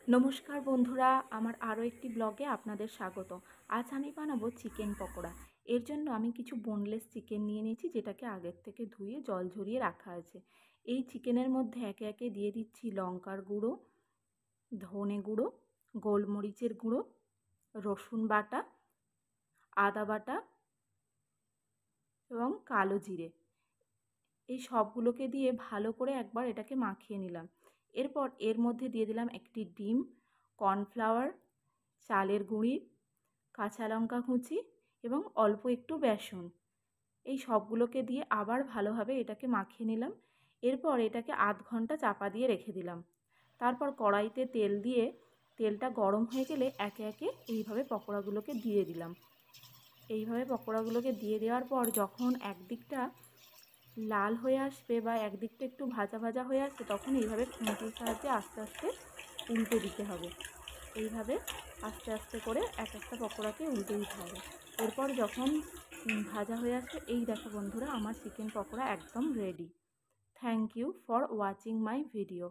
নমস্কার বন্ধুরা, আমার আরও একটি ব্লগে আপনাদের স্বাগত। আজ আমি বানাবো চিকেন পকোড়া। এর জন্য আমি কিছু বোনলেস চিকেন নিয়ে নিয়েছি, যেটাকে আগের থেকে ধুয়ে জল ঝরিয়ে রাখা আছে। এই চিকেনের মধ্যে একে একে দিয়ে দিচ্ছি লঙ্কার গুঁড়ো, ধনে গুঁড়ো, গোলমরিচের গুঁড়ো, রসুন বাটা, আদা বাটা এবং কালো জিরে। এই সবগুলোকে দিয়ে ভালো করে একবার এটাকে মাখিয়ে নিলাম। এরপর এর মধ্যে দিয়ে দিলাম একটি ডিম, কর্নফ্লাওয়ার, চালের গুঁড়ি, কাঁচা লঙ্কা কুচি এবং অল্প একটু বেসন। এই সবগুলোকে দিয়ে আবার ভালোভাবে এটাকে মাখিয়ে নিলাম। এরপর এটাকে আধ ঘন্টা চাপা দিয়ে রেখে দিলাম। তারপর কড়াইতে তেল দিয়ে তেলটা গরম হয়ে গেলে একে একে এইভাবে পকোড়াগুলোকে দিয়ে দিলাম। এইভাবে পকোড়াগুলোকে দিয়ে দেওয়ার পর যখন একদিকটা লাল হয়ে আসবে বা একদিকটা একটু ভাজা ভাজা হয়ে আসবে, তখন এইভাবে খুন্তির সাহায্যে আস্তে আস্তে উল্টে দিতে হবে। এইভাবে আস্তে আস্তে করে এক একটা পকোড়াকে উল্টে দিতে হবে। এরপর যখন ভাজা হয়ে আসবে, এই দেখো বন্ধুরা, আমার চিকেন পকোড়া একদম ready. Thank you for watching my video.